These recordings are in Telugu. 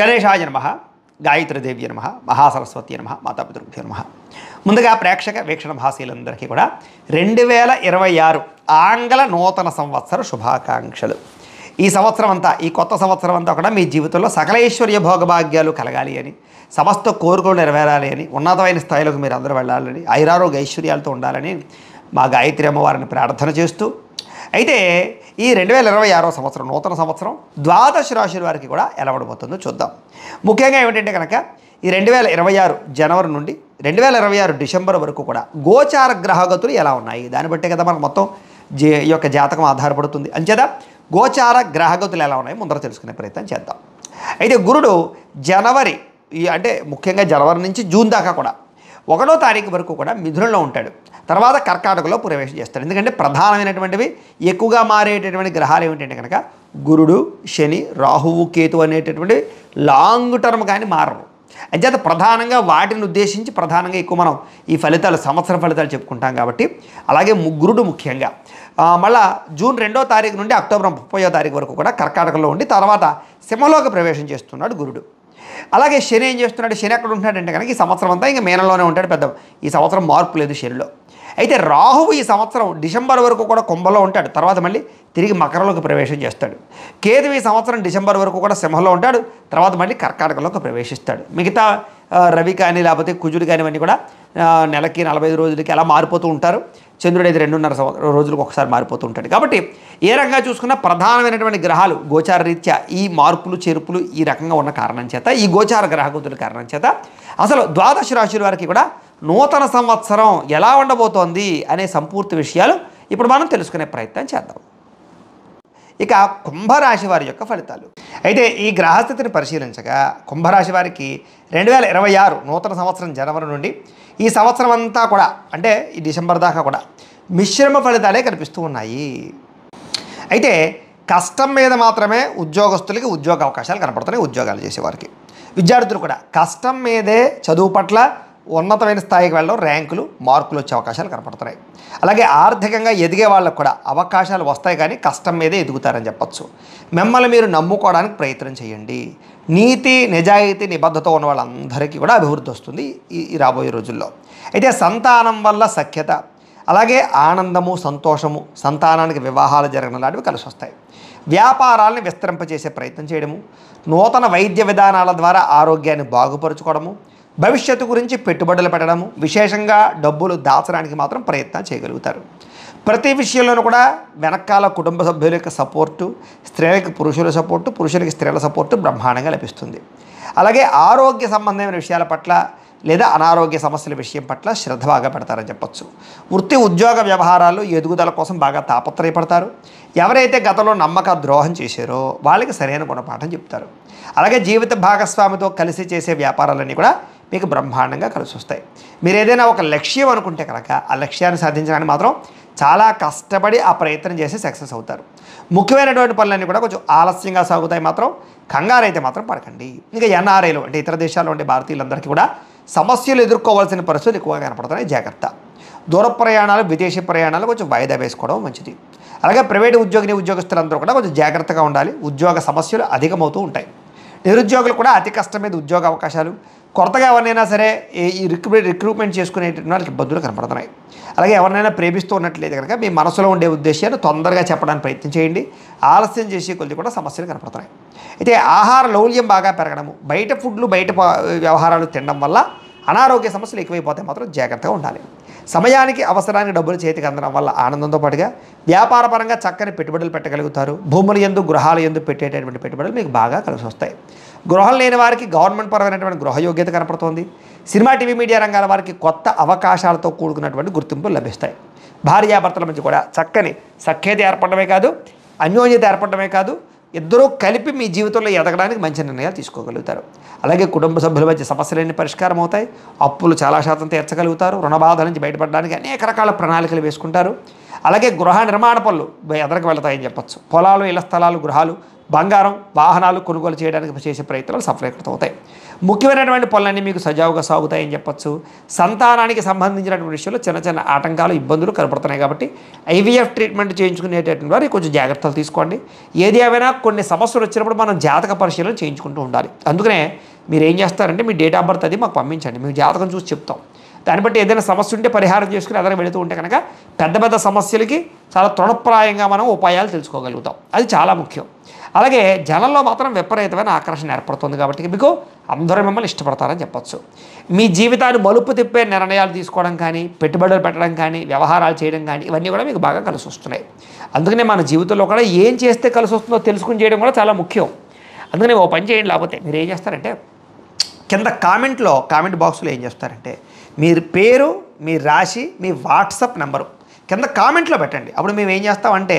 గణేశాయ నమః, గాయత్రీదేవ్య నమః, మహాసరస్వతి నమః, మాతాపితృభ్యో నమః. ముందుగా ప్రేక్షక వీక్షణ భాషలందరికీ కూడా 2026 ఆంగ్ల నూతన సంవత్సర శుభాకాంక్షలు. ఈ సంవత్సరం అంతా, ఈ కొత్త సంవత్సరం అంతా కూడా మీ జీవితంలో సకల ఐశ్వర్య భోగభాగ్యాలు కలగాలి అని, సమస్త కోరికలు నెరవేరాలి అని, ఉన్నతమైన స్థాయిలోకి మీరు అందరూ వెళ్ళాలని, ఐరారోగ్య ఐశ్వర్యాలతో ఉండాలని మా గాయత్రి అమ్మవారిని ప్రార్థన చేస్తూ, అయితే ఈ 2026 సంవత్సరం నూతన సంవత్సరం ద్వాదశ రాశుల వారికి కూడా ఎలా ఉండబోతుందో చూద్దాం. ముఖ్యంగా ఏమిటంటే కనుక ఈ 2026 జనవరి నుండి 2026 డిసెంబర్ వరకు కూడా గోచార గ్రహగతులు ఎలా ఉన్నాయి, దాన్ని బట్టే కదా మనకు మొత్తం ఈ యొక్క జాతకం ఆధారపడుతుంది. అంచేత గోచార గ్రహగతులు ఎలా ఉన్నాయి ముందర తెలుసుకునే ప్రయత్నం చేద్దాం. అయితే గురుడు జనవరి అంటే ముఖ్యంగా జనవరి నుంచి జూన్ దాకా కూడా 1వ తారీఖు వరకు కూడా మిథునంలో ఉంటాడు. తర్వాత కర్కాటకలో ప్రవేశం చేస్తాడు. ఎందుకంటే ప్రధానమైనటువంటివి ఎక్కువగా మారేటటువంటి గ్రహాలు ఏమిటంటే కనుక గురుడు, శని, రాహువు, కేతు అనేటటువంటి లాంగ్ టర్మ్ కానీ మారరు. అంచేత ప్రధానంగా వాటిని ఉద్దేశించి ప్రధానంగా ఎక్కువ మనం ఈ ఫలితాలు సంవత్సర ఫలితాలు చెప్పుకుంటాం కాబట్టి, అలాగే గురుడు ముఖ్యంగా మళ్ళా జూన్ 2వ తారీఖు నుండి అక్టోబర్ 30వ తారీఖు వరకు కూడా కర్కాటకలో ఉండి తర్వాత సింహంలోకి ప్రవేశం చేస్తున్నాడు గురుడు. అలాగే శని ఏం చేస్తున్నాడు, శని ఎక్కడ ఉంటున్నాడంటే కనుక ఈ సంవత్సరం అంతా ఇంకా మీనంలోనే ఉంటాడు. పెద్ద ఈ సంవత్సరం మార్పు లేదు శనిలో. అయితే రాహువు ఈ సంవత్సరం డిసెంబర్ వరకు కూడా కుంభంలో ఉంటాడు, తర్వాత మళ్ళీ తిరిగి మకరంలోకి ప్రవేశం చేస్తాడు. కేతు ఈ సంవత్సరం డిసెంబర్ వరకు కూడా సింహంలో ఉంటాడు, తర్వాత మళ్ళీ కర్కాటకలోకి ప్రవేశిస్తాడు. మిగతా రవి కానీ లేకపోతే కుజుడు కానీ ఇవన్నీ కూడా నెలకి 45 రోజులకి అలా మారిపోతూ ఉంటారు. చంద్రుడు అయితే 2.5 రోజులకు ఒకసారి మారిపోతూ ఉంటాడు. కాబట్టి ఏ రకంగా చూసుకున్నా ప్రధానమైనటువంటి గ్రహాలు గోచార రీత్యా ఈ మార్పులు చేర్పులు ఈ రకంగా ఉన్న కారణం చేత, ఈ గోచార గ్రహగతుల కారణం చేత అసలు ద్వాదశ రాశుల వారికి కూడా నూతన సంవత్సరం ఎలా ఉండబోతోంది అనే సంపూర్తి విషయాలు ఇప్పుడు మనం తెలుసుకునే ప్రయత్నం చేద్దాం. ఇక కుంభరాశి వారి యొక్క ఫలితాలు. అయితే ఈ గ్రహస్థితిని పరిశీలించగా కుంభరాశి వారికి 2026 నూతన సంవత్సరం జనవరి నుండి ఈ సంవత్సరం అంతా కూడా అంటే ఈ డిసెంబర్ దాకా కూడా మిశ్రమ ఫలితాలే కనిపిస్తూ ఉన్నాయి. అయితే కష్టం మీద మాత్రమే ఉద్యోగస్తులకి ఉద్యోగ అవకాశాలు కనపడుతున్నాయి. ఉద్యోగాలు చేసేవారికి, విద్యార్థులు కూడా కష్టం మీదే చదువు పట్ల ఉన్నతమైన స్థాయికి వెళ్ళడం, ర్యాంకులు, మార్కులు వచ్చే అవకాశాలు కనపడుతున్నాయి. అలాగే ఆర్థికంగా ఎదిగే వాళ్ళకు కూడా అవకాశాలు వస్తాయి, కానీ కష్టం మీదే ఎదుగుతారని చెప్పచ్చు. మిమ్మల్ని మీరు నమ్ముకోవడానికి ప్రయత్నం చేయండి. నీతి, నిజాయితీ, నిబద్ధత ఉన్న వాళ్ళందరికీ కూడా అభివృద్ధి వస్తుంది ఈ రాబోయే రోజుల్లో. అయితే సంతానం వల్ల సఖ్యత, అలాగే ఆనందము, సంతోషము, సంతానానికి వివాహాలు జరగడం లాంటివి కలిసి వస్తాయి. వ్యాపారాలను విస్తరింపచేసే ప్రయత్నం చేయడము, నూతన వైద్య విధానాల ద్వారా ఆరోగ్యాన్ని బాగుపరుచుకోవడము, భవిష్యత్తు గురించి పెట్టుబడులు పెట్టడము, విశేషంగా డబ్బులు దాచడానికి మాత్రం ప్రయత్నం చేయగలుగుతారు. ప్రతి విషయంలోనూ కూడా వెనకాల కుటుంబ సభ్యుల యొక్క సపోర్టు, స్త్రీలకు పురుషుల సపోర్టు, పురుషులకి స్త్రీల సపోర్టు బ్రహ్మాండంగా లభిస్తుంది. అలాగే ఆరోగ్య సంబంధమైన విషయాల పట్ల లేదా అనారోగ్య సమస్యల విషయం పట్ల శ్రద్ధ బాగా పెడతారని చెప్పచ్చు. వృత్తి ఉద్యోగ వ్యవహారాలు ఎదుగుదల కోసం బాగా తాపత్రయపడతారు. ఎవరైతే గతంలో నమ్మక ద్రోహం చేశారో వాళ్ళకి సరైన గుణపాఠం చెప్తారు. అలాగే జీవిత భాగస్వామితో కలిసి చేసే వ్యాపారాలన్నీ కూడా మీకు బ్రహ్మాండంగా కలిసి వస్తాయి. మీరు ఏదైనా ఒక లక్ష్యం అనుకుంటే కనుక ఆ లక్ష్యాన్ని సాధించడానికి మాత్రం చాలా కష్టపడి ఆ ప్రయత్నం చేసి సక్సెస్ అవుతారు. ముఖ్యమైనటువంటి పనులన్నీ కూడా కొంచెం ఆలస్యంగా సాగుతాయి. మాత్రం కంగారు అయితే మాత్రం పడకండి. ఇంకా ఎన్ఆర్ఐలు అంటే ఇతర దేశాల్లో ఉండే భారతీయులందరికీ కూడా సమస్యలు ఎదుర్కోవాల్సిన పరిస్థితులు ఎక్కువగా కనపడుతున్నాయి. జాగ్రత్త. దూర ప్రయాణాలు, విదేశీ ప్రయాణాలు కొంచెం వాయిదా వేసుకోవడం మంచిది. అలాగే ప్రైవేటు ఉద్యోగస్తులందరూ కూడా కొంచెం జాగ్రత్తగా ఉండాలి. ఉద్యోగ సమస్యలు అధికమవుతూ ఉంటాయి. నిరుద్యోగులు కూడా అతి కష్టం మీద ఉద్యోగ అవకాశాలు, కొత్తగా ఎవరినైనా సరే ఈ రిక్రూట్మెంట్ చేసుకునేటువంటి వాళ్ళకి ఇబ్బందులు కనపడుతున్నాయి. అలాగే ఎవరినైనా ప్రేమిస్తూ ఉన్నట్లయితే కనుక మీ మనసులో ఉండే ఉద్దేశాన్ని తొందరగా చెప్పడానికి ప్రయత్నం చేయండి. ఆలస్యం చేసే కొద్ది కూడా సమస్యలు కనపడుతున్నాయి. అయితే ఆహార లౌల్యం బాగా పెరగడము, బయట ఫుడ్లు, బయట వ్యవహారాలు తినడం వల్ల అనారోగ్య సమస్యలు ఎక్కువైపోతే మాత్రం జాగ్రత్తగా ఉండాలి. సమయానికి అవసరానికి డబ్బులు చేతికి అందడం వల్ల ఆనందంతో పాటుగా వ్యాపారపరంగా చక్కని పెట్టుబడులు పెట్టగలుగుతారు. భూముల యందు, గృహాల యందు పెట్టేటటువంటి పెట్టుబడులు మీకు బాగా కలిసి వస్తాయి. గృహం లేని వారికి గవర్నమెంట్ పరమైనటువంటి గృహయోగ్యత కనపడుతోంది. సినిమా, టీవీ, మీడియా రంగాల వారికి కొత్త అవకాశాలతో కూడుకున్నటువంటి గుర్తింపులు లభిస్తాయి. భార్యాభర్తల మధ్య కూడా చక్కని సఖ్యత ఏర్పడమే కాదు, అన్యోన్యత ఏర్పడమే కాదు, ఇద్దరూ కలిపి మీ జీవితంలో ఎదగడానికి మంచి నిర్ణయాలు తీసుకోగలుగుతారు. అలాగే కుటుంబ సభ్యుల మధ్య సమస్యలన్నీ పరిష్కారం అవుతాయి. అప్పులు చాలా శాతం తీర్చగలుగుతారు. రుణ బాధల నుంచి బయటపడడానికి అనేక రకాల ప్రణాళికలు వేసుకుంటారు. అలాగే గృహ నిర్మాణ పనులు ఎదరికి వెళతాయని చెప్పచ్చు. పొలాలు, ఇళ్ల స్థలాలు, గృహాలు, బంగారం, వాహనాలు కొనుగోలు చేయడానికి చేసే ప్రయత్నాలు సఫలీకృతం అవుతాయి. ముఖ్యమైనటువంటి పనులన్నీ మీకు సజావుగా సాగుతాయని చెప్పచ్చు. సంతానానికి సంబంధించినటువంటి విషయంలో చిన్న చిన్న ఆటంకాలు, ఇబ్బందులు కనపడుతున్నాయి కాబట్టి ఐవీఎఫ్ ట్రీట్మెంట్ చేయించుకునేటటువంటి వారు కొంచెం జాగ్రత్తలు తీసుకోండి. ఏది ఏమైనా కొన్ని సమస్యలు వచ్చినప్పుడు మనం జాతక పరిశీలన చేయించుకుంటూ ఉండాలి. అందుకనే మీరు ఏం చేస్తారంటే మీ డేట్ ఆఫ్ బర్త్ అది మాకు పంపించండి, మేము జాతకం చూసి చెప్తాం. దాన్ని బట్టి ఏదైనా సమస్య ఉంటే పరిహారం చేసుకుని అదన వెళుతూ ఉంటే కనుక పెద్ద పెద్ద సమస్యలకి చాలా తృణప్రాయంగా మనం ఉపాయాలు తెలుసుకోగలుగుతాం. అది చాలా ముఖ్యం. అలాగే జనంలో మాత్రం విపరీతమైన ఆకర్షణ ఏర్పడుతుంది కాబట్టి మీకు అందరూ మిమ్మల్ని ఇష్టపడతారని చెప్పచ్చు. మీ జీవితాన్ని మలుపు తిప్పే నిర్ణయాలు తీసుకోవడం కానీ, పెట్టుబడులు పెట్టడం కానీ, వ్యవహారాలు చేయడం కానీ ఇవన్నీ కూడా మీకు బాగా కలిసి వస్తున్నాయి. అందుకనే మన జీవితంలో కూడా ఏం చేస్తే కలిసి వస్తుందో తెలుసుకుని చేయడం కూడా చాలా ముఖ్యం. అందుకని ఓ పని చేయండి. లేకపోతే మీరు ఏం చేస్తారంటే కింద కామెంట్ బాక్స్లో ఏం చేస్తారంటే మీరు పేరు, మీ రాశి, మీ వాట్సాప్ నెంబరు కింద కామెంట్లో పెట్టండి. అప్పుడు మేము ఏం చేస్తామంటే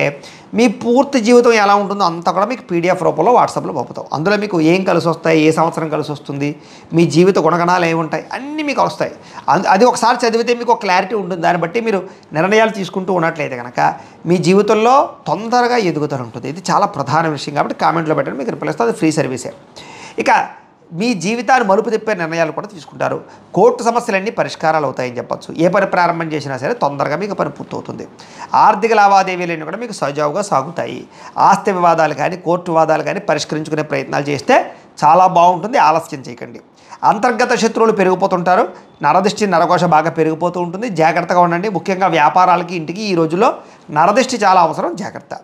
మీ పూర్తి జీవితం ఎలా ఉంటుందో అంతా కూడా మీకు పీడిఎఫ్ రూపంలో వాట్సాప్లో పంపుతాం. అందులో మీకు ఏం కలిసి వస్తాయి, ఏ సంవత్సరం కలిసి వస్తుంది, మీ జీవిత గుణగణాలు ఏముంటాయి అన్నీ మీకు వస్తాయి. అది ఒకసారి చదివితే మీకు ఒక క్లారిటీ ఉంటుంది. దాన్ని బట్టి మీరు నిర్ణయాలు తీసుకుంటూ ఉన్నట్లయితే కనుక మీ జీవితంలో తొందరగా ఎదుగుదల ఉంటుంది. ఇది చాలా ప్రధాన విషయం కాబట్టి కామెంట్లో పెట్టండి, మీకు రిప్లై ఇస్తే అది ఫ్రీ సర్వీసే. ఇక మీ జీవితాన్ని మలుపు తిప్పే నిర్ణయాలు కూడా తీసుకుంటారు. కోర్టు సమస్యలన్నీ పరిష్కారాలు అవుతాయని చెప్పచ్చు. ఏ పని ప్రారంభం చేసినా సరే తొందరగా మీకు పని పూర్తవుతుంది. ఆర్థిక లావాదేవీలన్నీ కూడా మీకు సజావుగా సాగుతాయి. ఆస్తి వివాదాలు కానీ, కోర్టు వివాదాలు కానీ పరిష్కరించుకునే ప్రయత్నాలు చేస్తే చాలా బాగుంటుంది. ఆలస్యం చేయకండి. అంతర్గత శత్రువులు పెరిగిపోతుంటారు. నరదృష్టి, నరకోశ బాగా పెరిగిపోతూ ఉంటుంది. జాగ్రత్తగా ఉండండి. ముఖ్యంగా వ్యాపారాలకి, ఇంటికి ఈ రోజుల్లో నరదృష్టి చాలా అవసరం. జాగ్రత్త.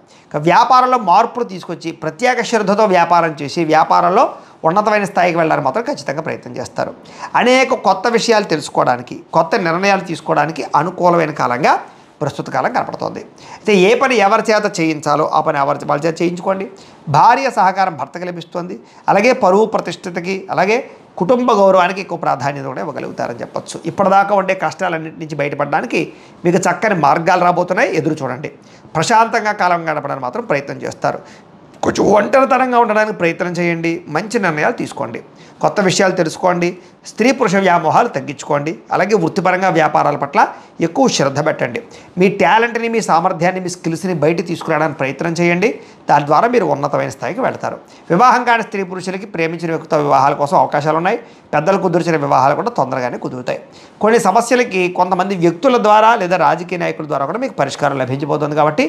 వ్యాపారంలో మార్పులు తీసుకొచ్చి ప్రత్యేక శ్రద్ధతో వ్యాపారం చేసి వ్యాపారంలో ఉన్నతమైన స్థాయికి వెళ్ళడానికి మాత్రం ఖచ్చితంగా ప్రయత్నం చేస్తారు. అనేక కొత్త విషయాలు తెలుసుకోవడానికి, కొత్త నిర్ణయాలు తీసుకోవడానికి అనుకూలమైన కాలంగా ప్రస్తుత కాలం కనపడుతోంది. అయితే ఏ పని ఎవరి చేత చేయించాలో ఆ పని వాళ్ళ చేత చేయించుకోండి. భార్య సహకారం భర్తకి లభిస్తుంది. అలాగే పరువు ప్రతిష్టతకి, అలాగే కుటుంబ గౌరవానికి ఎక్కువ ప్రాధాన్యత కూడా ఇవ్వగలుగుతారని చెప్పచ్చు. ఇప్పటిదాకా ఉండే కష్టాలన్నింటి నుంచి బయటపడడానికి మీకు చక్కని మార్గాలు రాబోతున్నాయి. ఎదురు చూడండి. ప్రశాంతంగా కాలం గడపడానికి మాత్రం ప్రయత్నం చేస్తారు. కొంచెం ఒంటరితనంగా ఉండడానికి ప్రయత్నం చేయండి. మంచి నిర్ణయాలు తీసుకోండి. కొత్త విషయాలు తెలుసుకోండి. స్త్రీ పురుష వ్యామోహాలు తగ్గించుకోండి. అలాగే వృత్తిపరంగా వ్యాపారాల పట్ల ఎక్కువ శ్రద్ధ పెట్టండి. మీ టాలెంట్ని, మీ సామర్థ్యాన్ని, మీ స్కిల్స్ని బయట తీసుకురావడానికి ప్రయత్నం చేయండి. దాని ద్వారా మీరు ఉన్నతమైన స్థాయికి వెళ్తారు. వివాహం కాని స్త్రీ పురుషులకి ప్రేమించిన వ్యక్తితో వివాహాల కోసం అవకాశాలు ఉన్నాయి. పెద్దలు కుదిర్చిన వివాహాలు కూడా తొందరగానే కుదురుతాయి. కొన్ని సమస్యలకి కొంతమంది వ్యక్తుల ద్వారా లేదా రాజకీయ నాయకుల ద్వారా కూడా మీకు పరిష్కారం లభించబోతుంది. కాబట్టి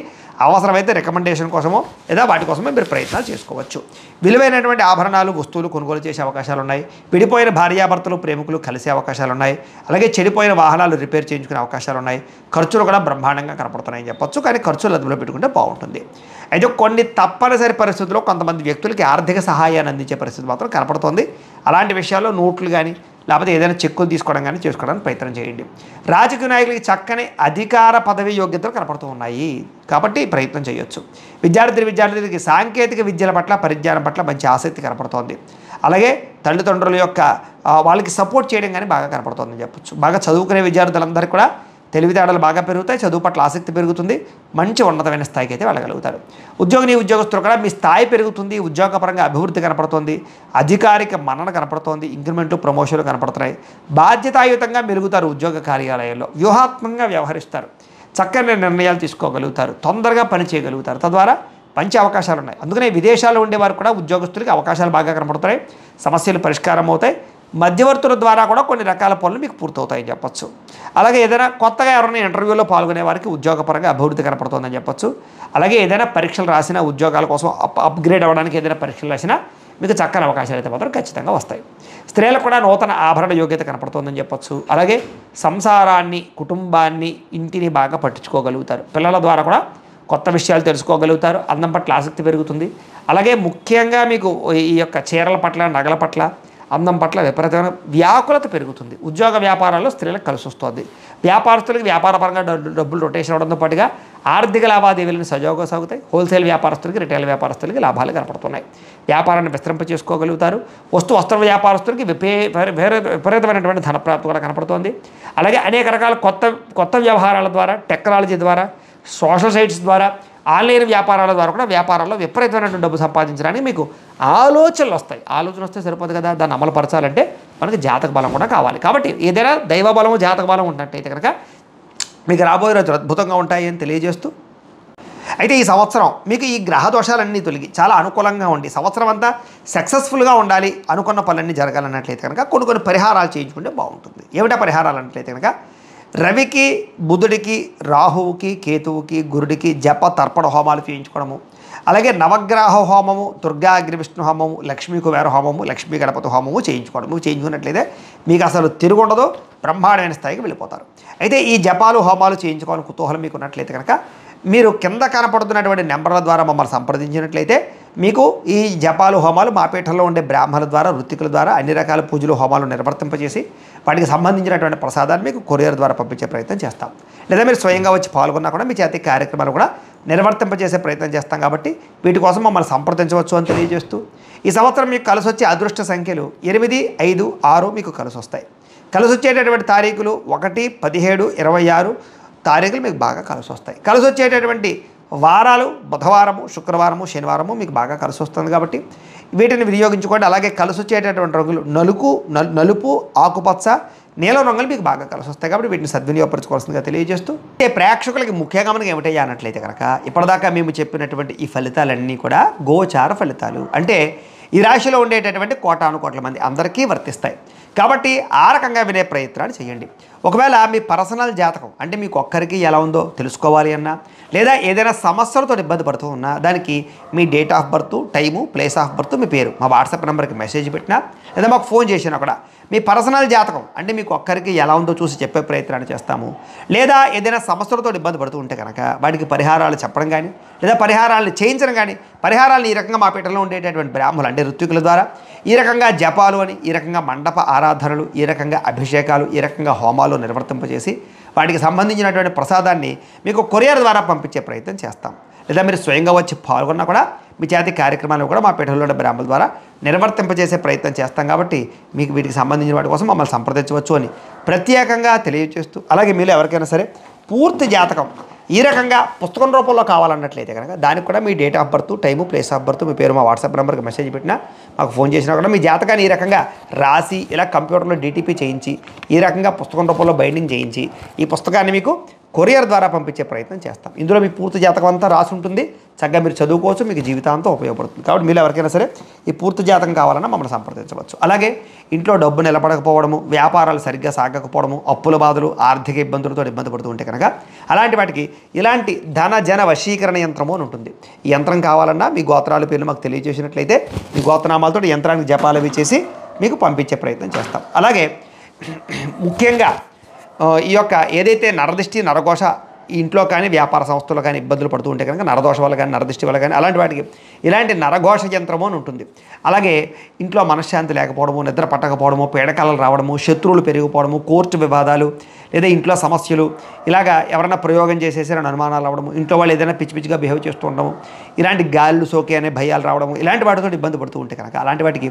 అవసరమైతే రికమెండేషన్ కోసమో లేదా వాటి కోసమో మీరు ప్రయత్నాలు చేసుకోవచ్చు. విలువైనటువంటి ఆభరణాలు, వస్తువులు కొనుగోలు చేసే అవకాశాలు ఉన్నాయి. విడిపోయిన భార్యాభర్తలు, ప్రేమికులు కలిసే అవకాశాలు ఉన్నాయి. అలాగే చెడిపోయిన వాహనాలు రిపేర్ చేయించుకునే అవకాశాలు ఉన్నాయి. ఖర్చులు కూడా బ్రహ్మాండంగా కనపడుతున్నాయని చెప్పొచ్చు. కానీ ఖర్చులు అదుపులో పెట్టుకుంటే బాగుంటుంది. అయితే కొన్ని తప్పనిసరి పరిస్థితుల్లో కొంతమంది వ్యక్తులకి ఆర్థిక సహాయాన్ని అందించే పరిస్థితి మాత్రం కనపడుతుంది. అలాంటి విషయాల్లో నోట్లు కానీ లేకపోతే ఏదైనా చెక్కులు తీసుకోవడం కానీ చేసుకోవడానికి ప్రయత్నం చేయండి. రాజకీయ నాయకులకి చక్కని అధికార పదవి యోగ్యతలు కనపడుతూ ఉన్నాయి కాబట్టి ప్రయత్నం చేయొచ్చు. విద్యార్థులకి సాంకేతిక విద్యల పట్ల, పరిజ్ఞానం పట్ల మంచి ఆసక్తి కనపడుతోంది. అలాగే తల్లిదండ్రుల యొక్క వాళ్ళకి సపోర్ట్ చేయడం కానీ బాగా కనపడుతుందని చెప్పొచ్చు. బాగా చదువుకునే విద్యార్థులందరికీ కూడా తెలివితేటలు బాగా పెరుగుతాయి. చదువు పట్ల ఆసక్తి పెరుగుతుంది. మంచి ఉన్నతమైన స్థాయికి అయితే వెళ్ళగలుగుతారు. ఉద్యోగస్తులు కూడా మీ స్థాయి పెరుగుతుంది. ఉద్యోగపరంగా అభివృద్ధి కనపడుతుంది. అధికారిక మన్నన కనపడుతోంది. ఇంక్రిమెంట్లు, ప్రమోషన్లు కనపడుతున్నాయి. బాధ్యతాయుతంగా మెరుగుతారు. ఉద్యోగ కార్యాలయాల్లో వ్యూహాత్మకంగా వ్యవహరిస్తారు. చక్కని నిర్ణయాలు తీసుకోగలుగుతారు. తొందరగా పని చేయగలుగుతారు. తద్వారా మంచి అవకాశాలు ఉన్నాయి. అందుకనే విదేశాల్లో ఉండేవారు కూడా ఉద్యోగస్తులకి అవకాశాలు బాగా కనపడుతున్నాయి. సమస్యలు పరిష్కారం అవుతాయి. మధ్యవర్తుల ద్వారా కూడా కొన్ని రకాల పనులు మీకు పూర్తవుతాయని చెప్పొచ్చు. అలాగే ఏదైనా కొత్తగా ఎవరైనా ఇంటర్వ్యూలో పాల్గొనే వారికి ఉద్యోగపరంగా అభివృద్ధి కనపడుతుందని చెప్పొచ్చు. అలాగే ఏదైనా పరీక్షలు రాసినా, ఉద్యోగాల కోసం అప్గ్రేడ్ అవ్వడానికి ఏదైనా పరీక్షలు రాసినా మీకు చక్కని అవకాశాలు అయితే మాత్రం ఖచ్చితంగా వస్తాయి. స్త్రీలకు కూడా నూతన ఆభరణ యోగ్యత కనపడుతుందని చెప్పొచ్చు. అలాగే సంసారాన్ని, కుటుంబాన్ని, ఇంటిని బాగా పట్టించుకోగలుగుతారు. పిల్లల ద్వారా కూడా కొత్త విషయాలు తెలుసుకోగలుగుతారు. అందం పట్ల ఆసక్తి పెరుగుతుంది. అలాగే ముఖ్యంగా మీకు ఈ యొక్క చీరల పట్ల, నగల పట్ల, అందం పట్ల విపరీతమైన వ్యాకులత పెరుగుతుంది. ఉద్యోగ వ్యాపారాల్లో స్త్రీలకు కలిసి వస్తుంది. వ్యాపారస్తులకి వ్యాపారపరంగా డబ్బులు రొటేషన్ అవడంతో పాటుగా ఆర్థిక లావాదేవీలను సజావుగా సాగుతాయి. హోల్సేల్ వ్యాపారస్తులకి, రిటైల్ వ్యాపారస్తులకి లాభాలు కనపడుతున్నాయి. వ్యాపారాన్ని విస్తరింప చేసుకోగలుగుతారు. వస్త్ర వ్యాపారస్తులకి విపరీతమైనటువంటి ధనప్రాప్తి కూడా కనపడుతోంది. అలాగే అనేక రకాల కొత్త వ్యవహారాల ద్వారా, టెక్నాలజీ ద్వారా, సోషల్ సైట్స్ ద్వారా, ఆన్లైన్ వ్యాపారాల ద్వారా కూడా వ్యాపారాల్లో విపరీతమైనటువంటి డబ్బు సంపాదించడానికి మీకు ఆలోచనలు వస్తాయి. ఆలోచన వస్తే సరిపోదు కదా, దాన్ని అమలుపరచాలంటే మనకి జాతక బలం కూడా కావాలి. కాబట్టి ఏదైనా దైవ బలము, జాతక బలం ఉన్నట్టయితే కనుక మీకు రాబోయే రోజులు అద్భుతంగా ఉంటాయి అని తెలియజేస్తూ, అయితే ఈ సంవత్సరం మీకు ఈ గ్రహ దోషాలన్నీ తొలగి చాలా అనుకూలంగా ఉండి సంవత్సరం అంతా సక్సెస్ఫుల్గా ఉండాలి, అనుకున్న పనులన్నీ జరగాలన్నట్లయితే కనుక కొన్ని పరిహారాలు చేయించుకుంటే బాగుంటుంది. ఏమిటా పరిహారాలు అన్నట్లయితే కనుక రవికి, బుధుడికి, రాహువుకి, కేతువుకి, గురుడికి జప తర్పణ హోమాలు చేయించుకోవడము, అలాగే నవగ్రహ హోమము, దుర్గా అగ్ని విష్ణు హోమము, లక్ష్మీ కుబేర హోమము, లక్ష్మీ గణపతి హోమము చేయించుకోవడం. మీకు చేయించుకున్నట్లయితే మీకు అసలు తిరుగుండదు, బ్రహ్మాండమైన స్థాయికి వెళ్ళిపోతారు. అయితే ఈ జపాలు హోమాలు చేయించుకోవాలని కుతూహలం మీకు ఉన్నట్లయితే కనుక మీరు కింద కనపడుతున్నటువంటి నెంబర్ల ద్వారా మమ్మల్ని సంప్రదించినట్లయితే మీకు ఈ జపాలు హోమాలు మా పీఠంలో ఉండే బ్రాహ్మణుల ద్వారా, వృత్తికుల ద్వారా అన్ని రకాల పూజలు హోమాలు నిర్వర్తింపజేసి వాటికి సంబంధించినటువంటి ప్రసాదాన్ని మీకు కొరియర్ ద్వారా పంపించే ప్రయత్నం చేస్తాం. లేదా మీరు స్వయంగా వచ్చి పాల్గొన్నా కూడా మీ చేతి కార్యక్రమాలు కూడా నిర్వర్తింపజేసే ప్రయత్నం చేస్తాం. కాబట్టి వీటి కోసం మమ్మల్ని సంప్రదించవచ్చు అని తెలియజేస్తూ, ఈ సంవత్సరం మీకు కలిసి వచ్చే అదృష్ట సంఖ్యలు 8, 5, 6 మీకు కలిసి వస్తాయి. కలిసి వచ్చేటటువంటి తారీఖులు 1, 17, 26 తారీఖులు మీకు బాగా కలిసి వస్తాయి. కలిసి వచ్చేటటువంటి వారాలు బుధవారము, శుక్రవారము, శనివారము మీకు బాగా కలిసి వస్తుంది. కాబట్టి వీటిని వినియోగించుకోండి. అలాగే కలిసి వచ్చేటటువంటి రంగులు నలుపు, ఆకుపచ్చ, నీలం రంగులు మీకు బాగా కలిసి వస్తాయి. కాబట్టి వీటిని సద్వినియోగపరచుకోవాల్సిందిగా తెలియజేస్తూ, ప్రేక్షకులకి ముఖ్యంగా మనకి ఏమిటయ్యా అన్నట్లయితే కనుక ఇప్పటిదాకా మేము చెప్పినటువంటి ఈ ఫలితాలన్నీ కూడా గోచార ఫలితాలు, అంటే ఈ రాశిలో ఉండేటటువంటి కోటాను కోట్ల మంది అందరికీ వర్తిస్తాయి. కాబట్టి ఆ రకంగా వినే ప్రయత్నాలు చేయండి. ఒకవేళ మీ పర్సనల్ జాతకం అంటే మీకు ఒక్కరికి ఎలా ఉందో తెలుసుకోవాలి అన్నా, లేదా ఏదైనా సమస్యలతో ఇబ్బంది పడుతూ ఉన్నా దానికి మీ date of birth, time, place of birth, మీ పేరు మా వాట్సాప్ నెంబర్కి మెసేజ్ పెట్టినా లేదా మాకు ఫోన్ చేసినా కూడా మీ పర్సనల్ జాతకం అంటే మీకు ఒక్కరికి ఎలా ఉందో చూసి చెప్పే ప్రయత్నాన్ని చేస్తాము. లేదా ఏదైనా సమస్యలతో ఇబ్బంది పడుతూ ఉంటే కనుక వాటికి పరిహారాలు చెప్పడం కానీ లేదా పరిహారాలను చేయించడం కానీ, పరిహారాలను ఈ రకంగా మా పీఠంలో ఉండేటటువంటి బ్రాహ్మణులు అంటే ఋత్వికుల ద్వారా ఈ రకంగా జపాలు అని, ఈ రకంగా మండప ఆరాధనలు, ఈ రకంగా అభిషేకాలు, ఈ రకంగా హోమాలు నిర్వర్తింపజేసి వాటికి సంబంధించినటువంటి ప్రసాదాన్ని మీకు కొరియర్ ద్వారా పంపించే ప్రయత్నం చేస్తాం. లేదా మీరు స్వయంగా వచ్చి పాల్గొన్నా కూడా మీ చేతి కార్యక్రమాలు కూడా మా పీఠంలో ఉన్న బ్రాహ్మణుల ద్వారా నిర్వర్తింపజేసే ప్రయత్నం చేస్తాం. కాబట్టి మీకు వీటికి సంబంధించిన వాటి కోసం మమ్మల్ని సంప్రదించవచ్చు అని ప్రత్యేకంగా తెలియజేస్తూ, అలాగే మీరు ఎవరికైనా సరే పూర్తి జాతకం ఈ రకంగా పుస్తకం రూపంలో కావాలన్నట్లయితే కనుక దానికి కూడా మీ date of birth, time, place of birth, మీ పేరు మా వాట్సాప్ నెంబర్కి మెసేజ్ పెట్టినా మాకు ఫోన్ చేసినా కూడా మీ జాతకాన్ని ఈ రకంగా రాసి ఇలా కంప్యూటర్లో DTP చేయించి ఈ రకంగా పుస్తకం రూపంలో బైండింగ్ చేయించి ఈ పుస్తకాన్ని మీకు కొరియర్ ద్వారా పంపించే ప్రయత్నం చేస్తాం. ఇందులో మీ పూర్తి జాతకం అంతా రాసి ఉంటుంది. చక్కగా మీరు చదువుకోవచ్చు, మీకు జీవితాంతం ఉపయోగపడుతుంది. కాబట్టి మీరు ఎవరికైనా సరే ఈ పూర్తి జాతకం కావాలన్నా మమ్మల్ని సంప్రదించవచ్చు. అలాగే ఇంట్లో డబ్బు నిలబడకపోవడము, వ్యాపారాలు సరిగ్గా సాగకపోవడము, అప్పుల బాధలు, ఆర్థిక ఇబ్బందులతో ఇబ్బంది పడుతూ ఉంటే కనుక అలాంటి వాటికి ఇలాంటి ధన జన వశీకరణ యంత్రము అని ఉంటుంది. ఈ యంత్రం కావాలన్నా మీ గోత్రాల పేర్లు మాకు తెలియజేసినట్లయితే మీ గోత్రనామాలతో యంత్రానికి జపాలు అవి చేసి మీకు పంపించే ప్రయత్నం చేస్తాం. అలాగే ముఖ్యంగా ఈ యొక్క ఏదైతే నరదిష్టి, నరఘోష ఈ ఇంట్లో కానీ వ్యాపార సంస్థల్లో కానీ ఇబ్బందులు పడుతూ ఉంటే కనుక నరదోష వల్ల కానీ నరదిష్టి వల్ల కానీ అలాంటి వాటికి ఇలాంటి నరఘోష యంత్రము అని ఉంటుంది. అలాగే ఇంట్లో మనశ్శాంతి లేకపోవడము, నిద్ర పట్టకపోవడము, పీడకలలు రావడము, శత్రువులు పెరిగిపోవడము, కోర్టు వివాదాలు లేదా ఇంట్లో సమస్యలు, ఇలాగా ఎవరైనా ప్రయోగం చేసేసారని అనుమానాలు రావడము, ఇంట్లో వాళ్ళు ఏదైనా పిచ్చి పిచ్చిగా బిహేవ్ చేస్తూ ఉండడము, ఇలాంటి గాళ్ళు సోకే అనే భయాలు రావడము, ఇలాంటి వాటితో ఇబ్బంది పడుతూ ఉంటే కనుక అలాంటి వాటికి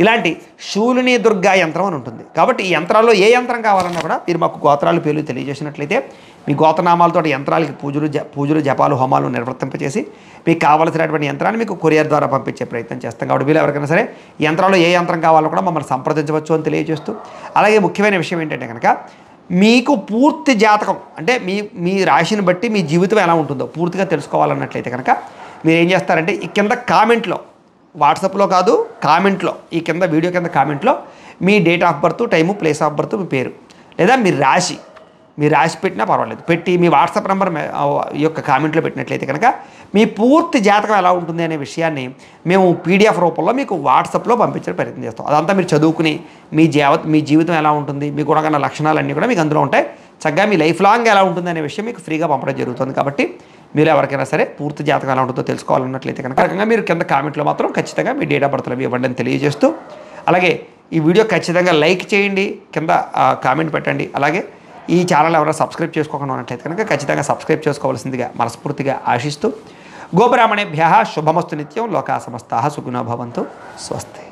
ఇలాంటి శూలిని దుర్గా యంత్రం అని ఉంటుంది. కాబట్టి ఈ యంత్రాల్లో ఏ యంత్రం కావాలన్నా కూడా మీరు మాకు గోత్రాలు పేర్లు తెలియజేసినట్లయితే మీ గోత్రనామాలతో యంత్రాలకి పూజలు జపాలు హోమాలు నిర్వర్తింపచేసి మీకు కావాల్సినటువంటి యంత్రాన్ని మీకు కొరియర్ ద్వారా పంపించే ప్రయత్నం చేస్తాం. కాబట్టి మీరు ఎవరికైనా సరే ఈ యంత్రాల్లో ఏ యంత్రం కావాలో కూడా మమ్మల్ని సంప్రదించవచ్చు అని తెలియజేస్తూ, అలాగే ముఖ్యమైన విషయం ఏంటంటే కనుక మీకు పూర్తి జాతకం అంటే మీ రాశిని బట్టి మీ జీవితం ఎలా ఉంటుందో పూర్తిగా తెలుసుకోవాలన్నట్లయితే కనుక మీరు ఏం చేస్తారంటే ఈ కింద కామెంట్లో, వాట్సాప్లో కాదు కామెంట్లో, ఈ కింద వీడియో కింద కామెంట్లో మీ date of birth, time, place of birth, మీ పేరు లేదా మీ రాశి పెట్టినా పర్వాలేదు పెట్టి మీ వాట్సాప్ నెంబర్ ఈ యొక్క కామెంట్లో పెట్టినట్లయితే కనుక మీ పూర్తి జాతకం ఎలా ఉంటుంది అనే విషయాన్ని మేము PDF రూపంలో మీకు వాట్సాప్లో పంపించే ప్రయత్నం చేస్తాం. అదంతా మీరు చదువుకుని మీ జీవితం ఎలా ఉంటుంది, మీకు గుణగణ లక్షణాలన్నీ కూడా మీకు అందులో ఉంటాయి. చక్కగా మీ లైఫ్ లాంగ్ ఎలా ఉంటుంది అనే విషయం మీకు ఫ్రీగా పంపడం జరుగుతుంది. కాబట్టి మీరు ఎవరికైనా సరే పూర్తి జాతకం ఎలా ఉంటుందో తెలుసుకోవాలన్నట్లయితే కనుక రకంగా మీరు కింద కామెంట్లో మాత్రం ఖచ్చితంగా మీ డేట్ ఆఫ్ బర్త్లు ఇవ్వండి అని తెలియజేస్తూ, అలాగే ఈ వీడియో ఖచ్చితంగా లైక్ చేయండి, కింద కామెంట్ పెట్టండి. అలాగే ఈ ఛానల్ ఎవరైనా సబ్స్క్రైబ్ చేసుకోకుండా ఉన్నట్లయితే కనుక ఖచ్చితంగా సబ్స్క్రైబ్ చేసుకోవాల్సిందిగా మనస్ఫూర్తిగా ఆశిస్తూ, గోబ్రాహ్మణేభ్యః శుభమస్తు నిత్యం, లోకా సమస్తాః సుఖినో భవంతు, స్వస్తి.